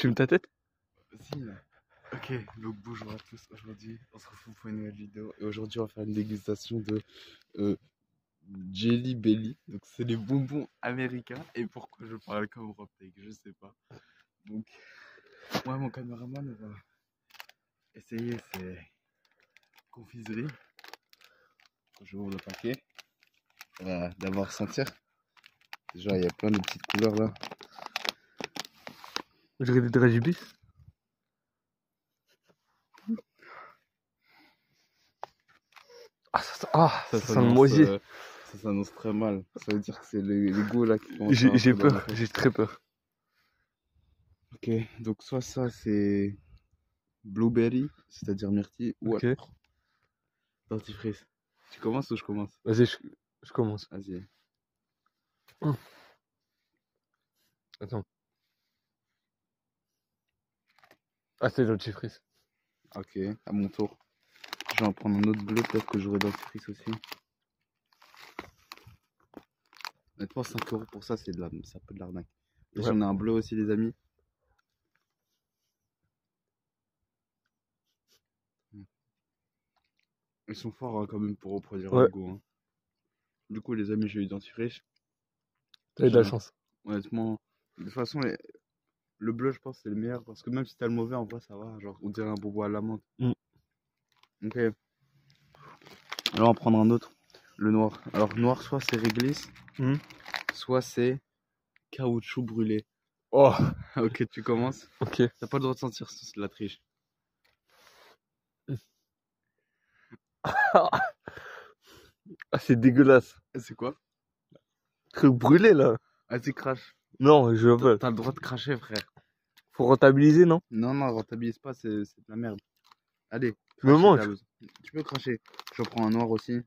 filmes ta tête? Si, là. Ok, donc bonjour à tous. Aujourd'hui, on se retrouve pour une nouvelle vidéo. Et aujourd'hui, on va faire une dégustation de Jelly Belly. Donc, c'est les bonbons américains. Et pourquoi je parle comme Ropeg, je sais pas. Donc, moi, mon caméraman, on va essayer ces confiseries. Je ouvre le paquet. On va d'abord sentir. Déjà, il y a plein de petites couleurs là. Je dirais des dragibus. Ça sent le moisier. Ça s'annonce très mal. Ça veut dire que c'est les goûts là qui commencent J'ai peur, j'ai très peur. Ok, donc soit ça c'est blueberry, c'est-à-dire myrtille, ou Ok. alors dentifrice. Tu commences ou je commence? Vas-y, je commence. Vas-y. Attends. Ah, c'est dentifrice. Ok, à mon tour. Je vais en prendre un autre bleu, peut-être que j'aurai dentifrice aussi. Honnêtement, 5 € pour ça, c'est un peu de l'arnaque. Et Ouais. j'en ai un bleu aussi, les amis. Ils sont forts hein, quand même pour reproduire Ouais. le goût. Hein. Du coup, les amis, j'ai eu dentifrice. T'as eu de la chance. Honnêtement, de toute façon, le bleu, je pense, c'est le meilleur. Parce que même si t'as le mauvais, en vrai, ça va. Genre, on dirait un bonbon à la menthe. Ok. Alors, on va en prendre un autre. Le noir. Alors, noir, soit c'est réglisse, soit c'est caoutchouc brûlé. Oh. Ok, tu commences. Ok. T'as pas le droit de sentir la triche. Ah, c'est dégueulasse. C'est quoi? Truc brûlé là. Vas-y, crache. Non, je veux pas. T'as le droit de cracher, frère. Faut rentabiliser, non? Non, non, rentabilise pas, c'est de la merde. Allez, Me crache. mange. Tu peux cracher. Je prends un noir aussi.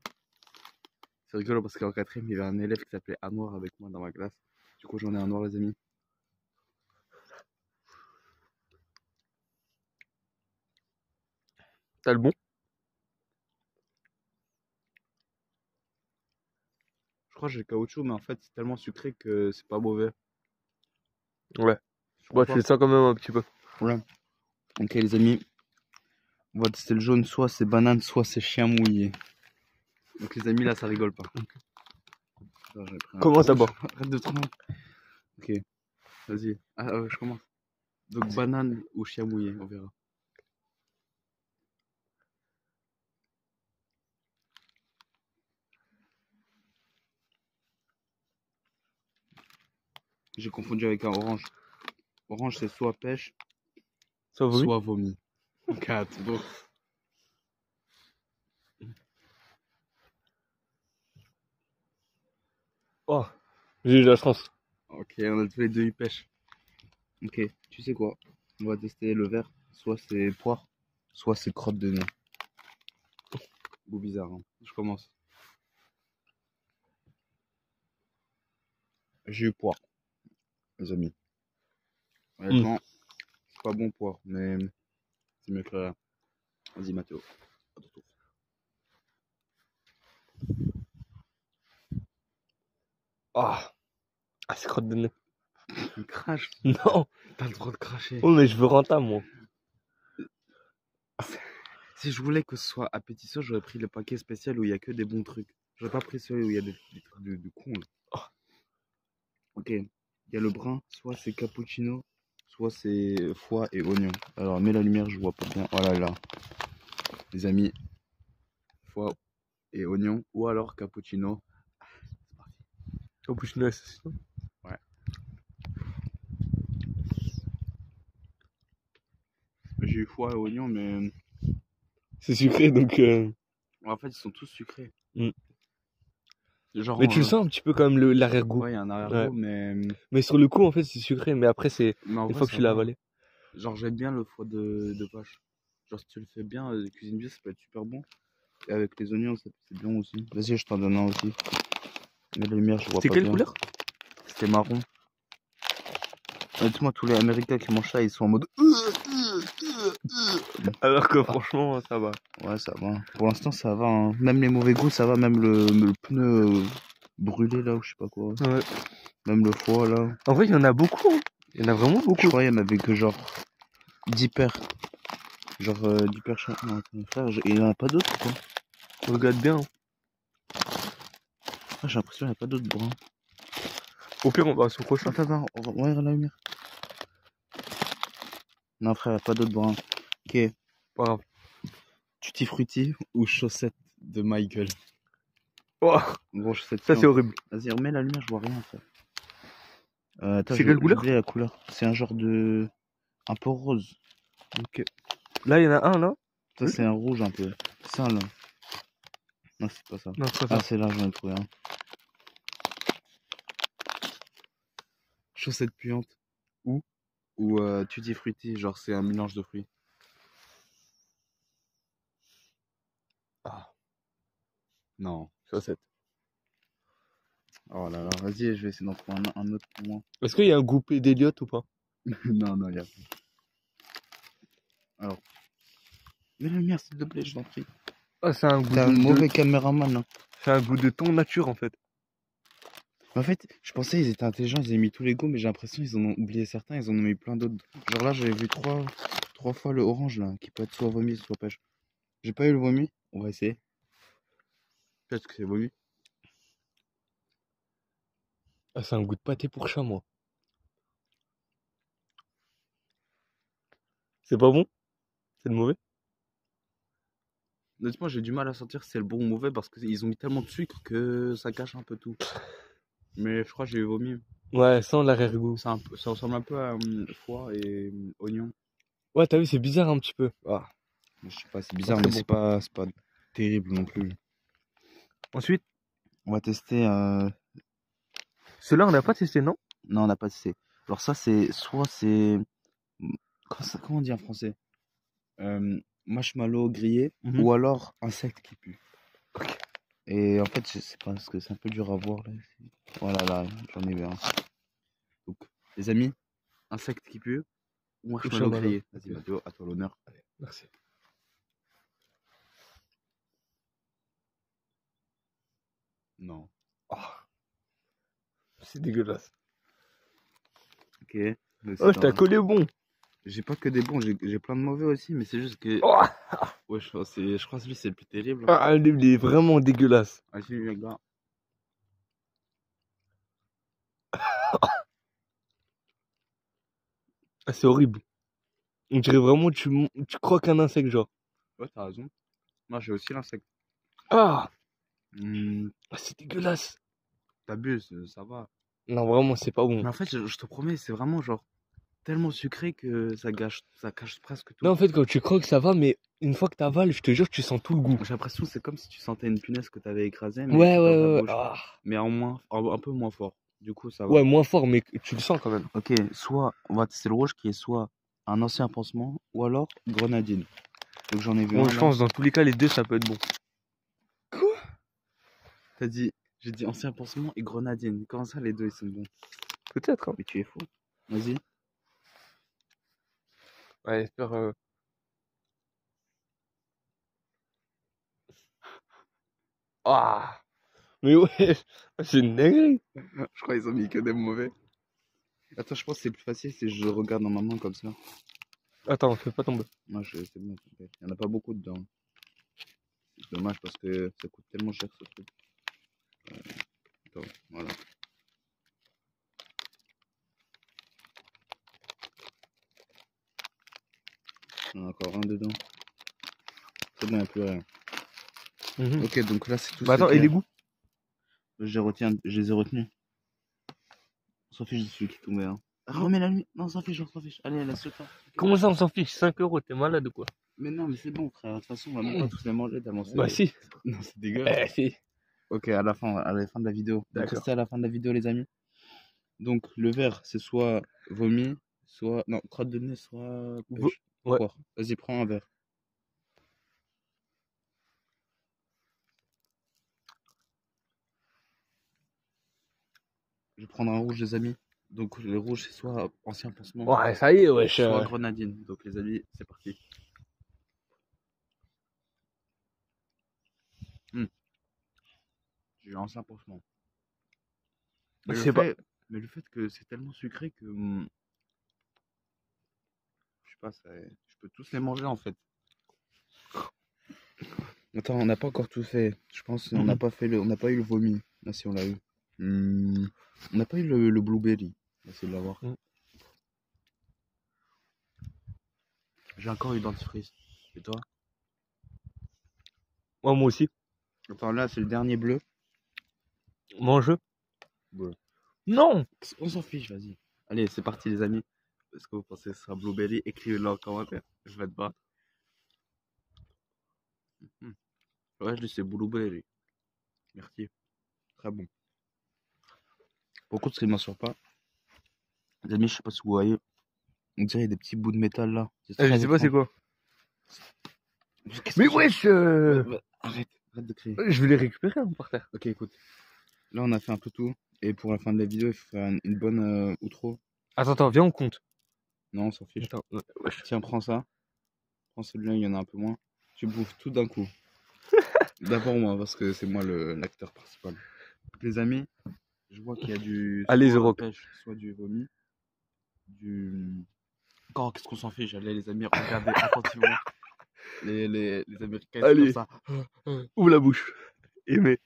C'est rigolo parce qu'en quatrième, il y avait un élève qui s'appelait Anouar avec moi dans ma classe. Du coup, j'en ai un noir, les amis. T'as le bon? Je crois que j'ai le caoutchouc, mais en fait, c'est tellement sucré que c'est pas mauvais. Ouais. Bon, tu le sens quand même un petit peu. Ouais. Ok, les amis. On va tester le jaune. Soit c'est banane, soit c'est chien mouillé. Donc, les amis, là, ça rigole pas. Comment d'abord? Arrête de trop. Ok. Vas-y. Ah, je commence. Donc, banane ou chien mouillé, on verra. J'ai confondu avec un orange. Orange, c'est soit pêche, soit vomi. 4, bon. Oh, j'ai eu de la chance. Ok, on a tous les deux eu pêche. Ok, tu sais quoi? On va tester le vert. Soit c'est poire, soit c'est crotte de nez. Goût bizarre, hein. Je commence. J'ai eu poire, les amis. Honnêtement, c'est pas bon poire, mais c'est mieux que rien. Vas-y, Mathéo. À ton tour. Ah, c'est crotte de nez. Crache. Non. T'as le droit de cracher. Oh, mais je veux rentable, moi. Si je voulais que ce soit appétissant, j'aurais pris le paquet spécial où il y a que des bons trucs. J'aurais pas pris celui où il y a des trucs de con là. Oh. Ok, il y a le brun, soit c'est cappuccino, soit c'est foie et oignon. Alors mets la lumière, je vois pas bien. Voilà là. Les amis, foie et oignon, ou alors cappuccino. C'est parti. Cappuccino, c'est ça. Ouais. J'ai eu foie et oignon, mais c'est sucré donc. En fait, ils sont tous sucrés. Genre, mais tu le sens un petit peu quand même l'arrière-goût. Ouais, il y a un arrière-goût, mais. Mais sur le coup, en fait, c'est sucré, mais après, c'est une fois que tu l'as avalé. Genre, j'aime bien le foie de vache. Genre, si tu le fais bien, cuisine bien, ça peut être super bon. Et avec les oignons, c'est bon aussi. Vas-y, je t'en donne un aussi. Mais la lumière, je vois pas bien. C'était quelle couleur? C'était marron. Honnêtement, tous les Américains qui mangent ça, ils sont en mode. Alors que franchement, ça va. Ouais, ça va. Pour l'instant, ça va. Hein. Même les mauvais goûts, ça va. Même le pneu brûlé là, ou je sais pas quoi. Ouais. Même le foie là. En vrai, il y en a beaucoup. Hein. Il y en a vraiment Je beaucoup. crois qu'il y en avait que genre 10 paires. Genre 10 paires chaque. Non, attends, frère, il y en a pas d'autres ou quoi? Regarde bien, hein. Ah, j'ai l'impression qu'il n'y a pas d'autres bruns. Au pire, on va sur le prochain. Attends, ouais, la lumière. Non, frère, il n'y a pas d'autres bruns. Ok. Pas grave. Tutti Frutti ou chaussettes de Michael? Oh, Gros, chaussettes ça, c'est puantes. horrible. Vas-y, remets la lumière, je vois rien, frère. Attends, C'est quelle j'ai couleur? oublié la couleur. C'est un genre de. Un peu rose. Ok. Là, il y en a un, là. Ça, Oui. c'est un rouge un peu. Ça, là. Non, c'est pas ça. Non, c'est pas Ah, ça. c'est là, j'en ai trouvé un. Chaussettes puantes. Où? Ou Tutti Frutti, genre c'est un mélange de fruits. Ah, Non. chaussette. Oh là là, vas-y, je vais essayer d'en trouver un autre pour moi. Est-ce qu'il y a un goupé d'Eliott ou pas? Non, non, il a pas. Alors, mets la lumière, s'il te plaît, je t'en prie. Ah, c'est un goût T'es un de... mauvais caméraman, hein. C'est un goût de ton nature, en fait. En fait, je pensais qu'ils étaient intelligents, ils avaient mis tous les goûts, mais j'ai l'impression qu'ils en ont oublié certains, ils en ont mis plein d'autres. Genre là, j'avais vu trois fois le orange, là, qui peut être soit vomi, soit pêche. J'ai pas eu le vomi, on va essayer. Peut-être que c'est vomi. Ah, c'est un goût de pâté pour chat, moi. C'est pas bon? C'est le mauvais? Honnêtement, j'ai du mal à sentir si c'est le bon ou mauvais parce qu'ils ont mis tellement de sucre que ça cache un peu tout. Mais je crois que j'ai eu vomi. Ouais, sans l'arrière-goût. Ça ressemble un peu à foie et oignon. Ouais, t'as vu, c'est bizarre un petit peu. Ah. Je sais pas, c'est bizarre, très mais bon. c'est pas terrible non plus. Ensuite, On va tester. ceux-là, on n'a pas testé, non? Non, on n'a pas testé. Alors ça, c'est soit c'est comment on dit en français? Marshmallow grillé Mhm. ou alors insecte qui pue. Ok. Et en fait, je sais pas parce que c'est un peu dur à voir là. Voilà, là, j'en ai vu un. Donc, les amis, insecte qui pue ou marshmallow Marshmallow. grillé. Vas-y, Mathéo, à toi l'honneur. Allez, merci. Non. Ah, c'est dégueulasse. Ok. Mais Oh, c'est je t'ai collé bon. J'ai pas que des bons, j'ai plein de mauvais aussi, mais c'est juste que. Oh, Ouais, je crois que celui c'est le plus terrible. ah, il est vraiment dégueulasse. Vas-y, les gars. Ah, c'est horrible. On dirait vraiment que tu croques un insecte, genre. Ouais, t'as raison. Moi, j'ai aussi l'insecte. Ah, Hmm, ah, c'est dégueulasse. t'abuses, ça va. Non, vraiment, c'est pas bon. Mais en fait, je te promets, c'est vraiment genre tellement sucré que ça cache presque tout. Non, en fait, quand tu croques, ça va, mais une fois que t'avales, je te jure, tu sens tout le goût. J'ai l'impression que c'est comme si tu sentais une punaise que t'avais écrasée, mais Ouais, qui est ouais, dans ta ouais. bouche. Ah. Mais un peu moins fort. Du coup, ça va. Ouais, moins fort, mais tu le sens quand même. Ok, soit on va tester le rouge qui est soit un ancien pansement ou alors grenadine. Donc j'en ai vu Bon, un je là. pense, dans tous les cas, les deux, ça peut être bon. Quoi? J'ai dit ancien pansement et grenadine. Comment ça, les deux, ils sont bons? Peut-être, hein. Mais tu es fou. Vas-y. Ouais, j'espère. Ah, mais ouais, c'est une dinguerie. Je crois qu'ils ont mis que des mauvais. Attends, je pense que c'est plus facile si je regarde dans ma main comme ça. Attends, fais pas tomber. Moi, c'est bon. T'inquiète. Il n'y en a pas beaucoup dedans. C'est dommage parce que ça coûte tellement cher ce truc. Attends, voilà. Il y en a encore un dedans. C'est bon, il n'y a plus rien. Mhm. Ok, donc là, c'est tout Bah ce attends, qu'il et y a. les goûts? Je les ai retenus. On s'en fiche de celui qui tombait. Hein. Remets la nuit. Non, on s'en fiche, on s'en fiche. Allez, laisse-le temps. Comment ça, on s'en fiche? 5 euros, t'es malade ou quoi? Mais non, mais c'est bon, frère. De toute façon, on va même pas tous les manger tellement c'est. Bah si. Non, c'est dégueulasse. Si. Ok, à la fin de la vidéo. On va D'accord. tester à la fin de la vidéo, les amis. Donc, le vert, c'est soit vomi, soit. Non, crotte de nez, soit pêche. Ouais. Quoi? Vas-y, prends un verre. Je vais prendre un rouge, les amis. Donc, le rouge, c'est soit ancien pansement, Ouais, ça y est, wesh. soit grenadine. Donc, les amis, c'est parti. J'ai eu ancien pansement. Mais C'est pas. mais le fait que c'est tellement sucré que sais pas, je peux tous les manger en fait. Attends, on n'a pas encore tout fait. Je pense qu'on n'a pas fait on n'a pas eu le vomi. Là, si on l'a eu. On n'a pas eu le blueberry. On va essayer de l'avoir. J'ai encore eu dentifrice. Et toi? Moi aussi. Attends, là, c'est le dernier bleu. Mange. Bleu. Non! On s'en fiche, vas-y. Allez, c'est parti, les amis. Est-ce que vous pensez que ce sera blueberry? Écrivez-le en commentaire. Je vais te battre. Ouais, je dis c'est blueberry. Merci. Très bon. Par contre, ce qui ne m'assure pas, les amis, je sais pas si vous voyez, on dirait des petits bouts de métal là. Je sais pas c'est quoi. Mais wesh Arrête de crier. Je vais les récupérer par terre. Ok, écoute. Là, on a fait un peu tout. Et pour la fin de la vidéo, il faut faire une bonne outro. Attends, viens, on compte. Non, on s'en fiche. Attends, wesh. Tiens, prends ça. Prends celui-là, il y en a un peu moins. Tu bouffes tout d'un coup. D'abord moi, parce que c'est moi l'acteur principal. Les amis, je vois qu'il y a du... Allez, The soit Rock. pêche, soit du vomi. Encore, qu'est-ce qu'on s'en fiche? Allez, les amis, regardez attentivement. Les Américains, allez, comme ça. Ouvre la bouche. Aimez.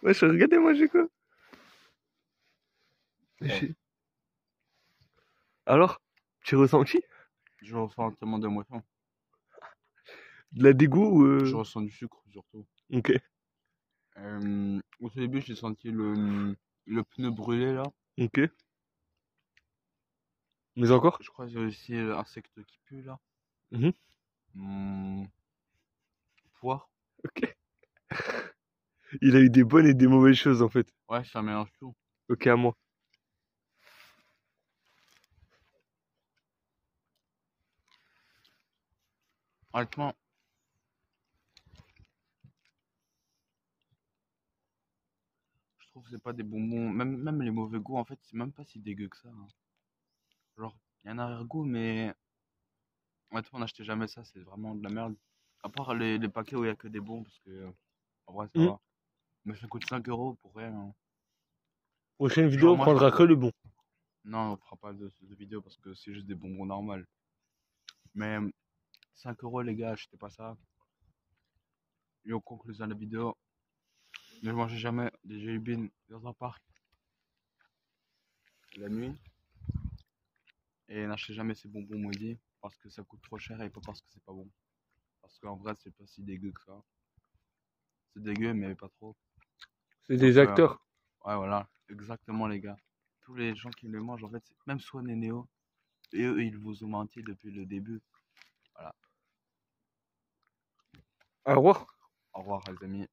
Wesh, regardez-moi, j'ai quoi? Alors, tu ressenti? Je ressens tellement d'émotions. De la dégoût ou Je ressens du sucre surtout. Ok. Au début, j'ai senti le pneu brûlé là. Ok. Mais encore? Je crois que j'ai aussi l'insecte qui pue là. Poire. Ok. Il a eu des bonnes et des mauvaises choses en fait. Ouais, ça mélange tout. Ok, à moi. Honnêtement, je trouve que c'est pas des bonbons. Même les mauvais goûts, en fait, c'est même pas si dégueu que ça. Hein. Genre, il y a un arrière-goût, mais honnêtement, n'achetez jamais ça, c'est vraiment de la merde. À part les paquets où il y a que des bons, parce que en vrai, ça va. Mais ça coûte 5 € pour rien. Hein. Prochaine vidéo, on prendra que le bon. Non, on fera pas de vidéo parce que c'est juste des bonbons normaux. Mais 5 € les gars, achetez pas ça. Et on conclut la vidéo. Ne mangez jamais des jelly beans dans un parc la nuit. Et n'achetez jamais ces bonbons maudits parce que ça coûte trop cher et pas parce que c'est pas bon. Parce qu'en vrai, c'est pas si dégueu que ça. C'est dégueu, mais pas trop. C'est des acteurs. Ouais, voilà, exactement les gars. Tous les gens qui le mangent, en fait, même Swan et Neo, et eux, ils vous ont menti depuis le début. Voilà. Au revoir. Au revoir, les amis.